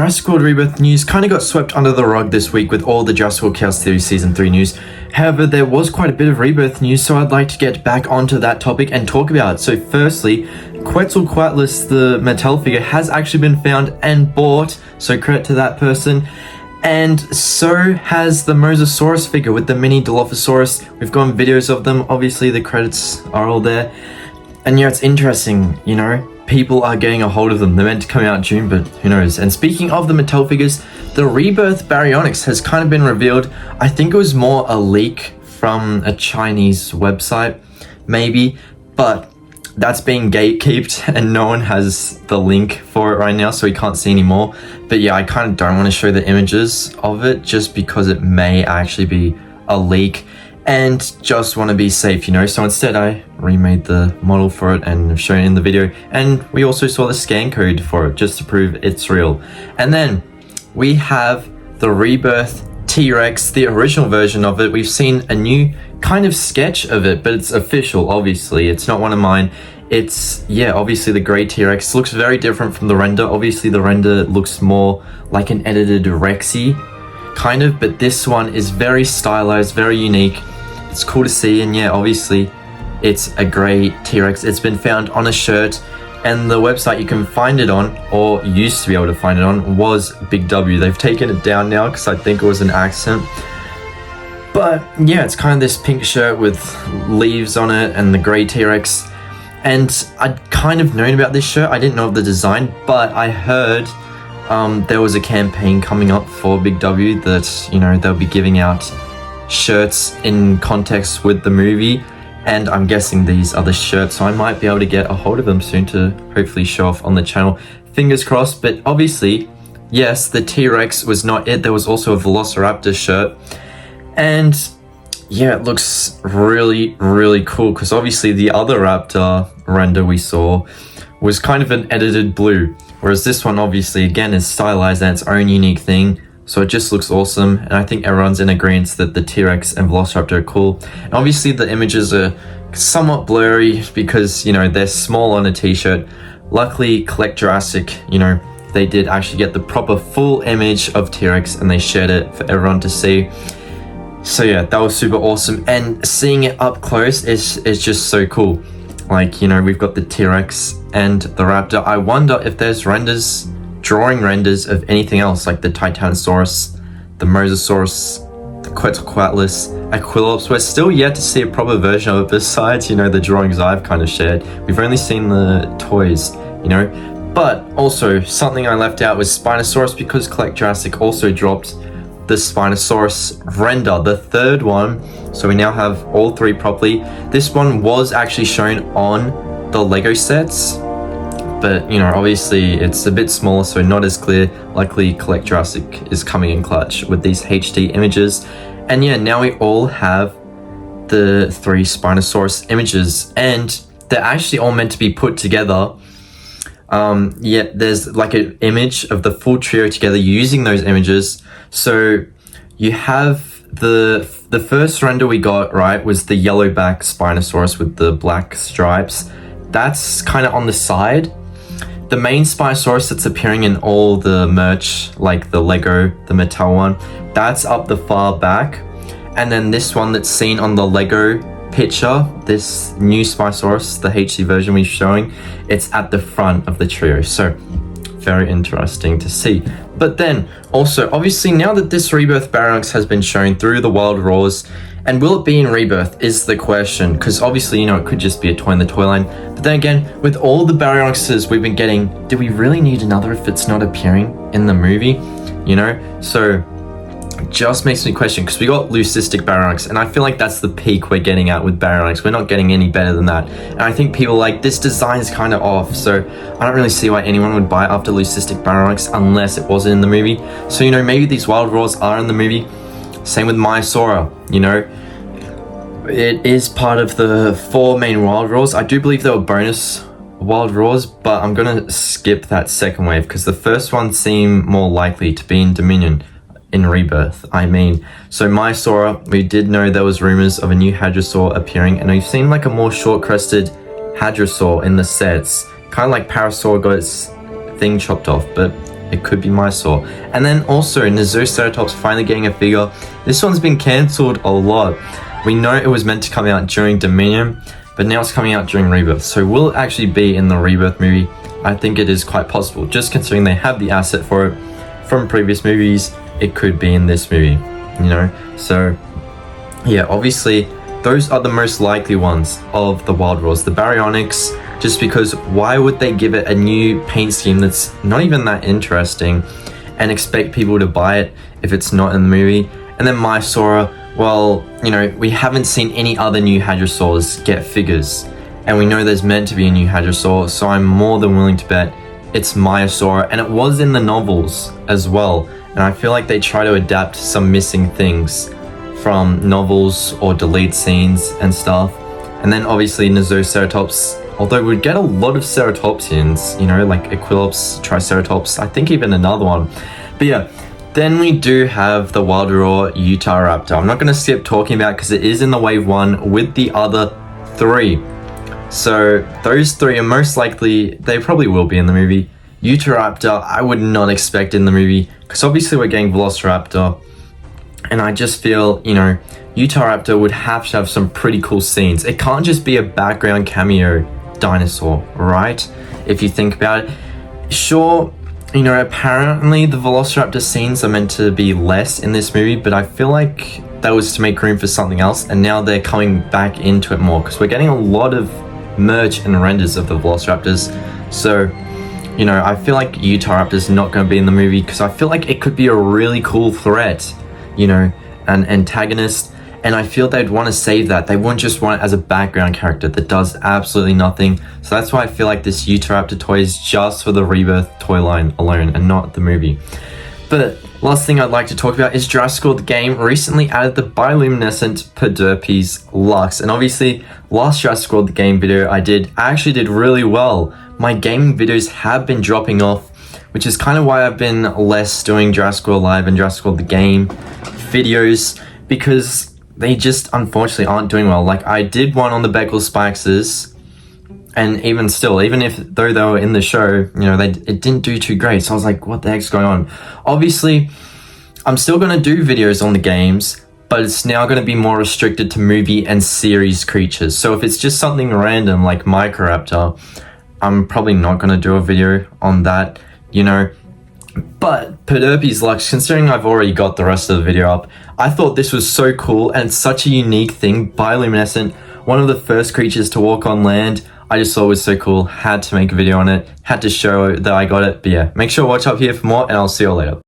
Jurassic World Rebirth news kind of got swept under the rug this week with all the Jurassic World Chaos Theory Season 3 news. However, there was quite a bit of Rebirth news, so I'd like to get back onto that topic and talk about it. So firstly, Quetzalcoatlus, the Mattel figure, has actually been found and bought, so credit to that person. And so has the Mosasaurus figure with the mini Dilophosaurus. We've gotten videos of them, obviously the credits are all there. And yeah, it's interesting, you know, people are getting a hold of them. They're meant to come out in June, but who knows. And speaking of the Mattel figures, the Rebirth Baryonyx has kind of been revealed. I think it was more a leak from a Chinese website, maybe, but that's being gatekept and no one has the link for it right now, so we can't see anymore. But yeah, I kind of don't want to show the images of it just because it may actually be a leak and just want to be safe, you know. So instead I remade the model for it and shown it in the video, and we also saw the scan code for it just to prove it's real. And then we have the Rebirth T-Rex, the original version of it. We've seen a new kind of sketch of it, but it's official, obviously. It's not one of mine. It's, yeah, obviously the grey T-Rex looks very different from the render. Obviously the render looks more like an edited Rexy, kind of, but this one is very stylized, very unique. It's cool to see, and yeah, obviously it's a grey T-Rex. It's been found on a shirt, and the website you can find it on, or used to be able to find it on, was Big W. They've taken it down now because I think it was an accident. But yeah, it's kind of this pink shirt with leaves on it and the grey T-Rex. And I'd kind of known about this shirt. I didn't know of the design, but I heard there was a campaign coming up for Big W that, you know, they'll be giving out shirts in context with the movie. And I'm guessing these are the shirts, so I might be able to get a hold of them soon to hopefully show off on the channel. Fingers crossed. But obviously, yes, the T-Rex was not it. There was also a Velociraptor shirt. And yeah, it looks really, really cool because obviously the other Raptor render we saw was kind of an edited blue, whereas this one obviously again is stylized and its own unique thing. So it just looks awesome, and I think everyone's in agreement that the T-Rex and Velociraptor are cool. And obviously the images are somewhat blurry because, you know, they're small on a t-shirt. Luckily, Collect Jurassic, you know, they did actually get the proper full image of T-Rex and they shared it for everyone to see. So yeah, that was super awesome, and seeing it up close is just so cool. Like, you know, we've got the T-Rex and the Raptor. I wonder if there's drawing renders of anything else, like the Titanosaurus, the Mosasaurus, the Quetzalcoatlus, Aquilops. We're still yet to see a proper version of it besides, you know, the drawings I've kind of shared. We've only seen the toys, you know. But also, something I left out was Spinosaurus, because Collect Jurassic also dropped the Spinosaurus render, the third one. So we now have all three properly. This one was actually shown on the Lego sets, but, you know, obviously it's a bit smaller, so not as clear. Luckily, Collect Jurassic is coming in clutch with these HD images. And yeah, now we all have the three Spinosaurus images, and they're actually all meant to be put together. Yeah, there's like an image of the full trio together using those images. So you have the first render we got, right, was the yellow back Spinosaurus with the black stripes. That's kind of on the side. The main Spinosaurus that's appearing in all the merch, like the Lego, the Mattel one, that's up the far back. And then this one that's seen on the Lego picture, this new Spinosaurus, the HD version we're showing, it's at the front of the trio. So very interesting to see. But then also, obviously, now that this Rebirth Baryonyx has been shown through the Wild Roars, and will it be in Rebirth is the question, because obviously, you know, it could just be a toy in the toy line. But then again, with all the Baryonyxes we've been getting, do we really need another if it's not appearing in the movie? You know, so just makes me question, because we got Leucistic Baryonyx, and I feel like that's the peak we're getting at with Baryonyx. We're not getting any better than that. And I think people like, this design is kind of off, so I don't really see why anyone would buy after Leucistic Baryonyx unless it wasn't in the movie. So, you know, maybe these Wild Roars are in the movie. Same with Maiasaura, you know. It is part of the 4 main Wild Roars. I do believe there were bonus Wild Roars, but I'm going to skip that second wave because the first one seemed more likely to be in Dominion. In Rebirth, I mean. So Maiasaura, we did know there was rumors of a new Hadrosaur appearing, and we've seen like a more short-crested Hadrosaur in the sets. Kind of like Parasaur got its thing chopped off, but It could be Maiasaura. And then also Nasutoceratops finally getting a figure. This one's been cancelled a lot. We know it was meant to come out during Dominion, but now it's coming out during Rebirth. So will it actually be in the Rebirth movie? I think it is quite possible. Just considering they have the asset for it from previous movies, it could be in this movie, you know? So yeah, obviously those are the most likely ones of the Wild Raws. The Baryonyx, just because why would they give it a new paint scheme that's not even that interesting and expect people to buy it if it's not in the movie? And then Maiasaura, well, you know, we haven't seen any other new Hadrosaurs get figures, and we know there's meant to be a new Hadrosaur, so I'm more than willing to bet it's Maiasaura, and it was in the novels as well, and I feel like they try to adapt some missing things from novels or delete scenes and stuff. And then obviously Nasutoceratops, although we'd get a lot of ceratopsians, you know, like Equilops, Triceratops, I think even another one. But yeah, then we do have the Wild Raw Utahraptor. I'm not going to skip talking about because it is in the wave 1 with the other 3. So those 3 are most likely, they probably will be in the movie. Utahraptor, I would not expect in the movie because obviously we're getting Velociraptor. And I just feel, you know, Utahraptor would have to have some pretty cool scenes. It can't just be a background cameo dinosaur, right? If you think about it. Sure, you know, apparently the Velociraptor scenes are meant to be less in this movie, but I feel like that was to make room for something else, and now they're coming back into it more because we're getting a lot of merch and renders of the Velociraptors. So, you know, I feel like Utahraptor's not going to be in the movie because I feel like it could be a really cool threat, you know, an antagonist, and I feel they'd want to save that. They wouldn't just want it as a background character that does absolutely nothing. So that's why I feel like this Utahraptor toy is just for the Rebirth toy line alone and not the movie. But last thing I'd like to talk about is Jurassic the game recently added the Bioluminescent Perderpes Lux. And obviously, last Jurassic the game video I actually did really well. My gaming videos have been dropping off, which is kind of why I've been less doing Jurassic World Live and Jurassic World the game videos, because they just unfortunately aren't doing well. Like, I did one on the Beckel Spikes, and even still, even if though they were in the show, you know, it didn't do too great. So I was like, what the heck's going on? Obviously, I'm still going to do videos on the games, but it's now going to be more restricted to movie and series creatures. So if it's just something random like Microraptor, I'm probably not going to do a video on that, you know. But Perderpes Lux, considering I've already got the rest of the video up, I thought this was so cool and such a unique thing. Bioluminescent, one of the first creatures to walk on land. I just thought it was so cool, had to make a video on it, had to show that I got it. But yeah, make sure to watch up here for more, and I'll see you all later.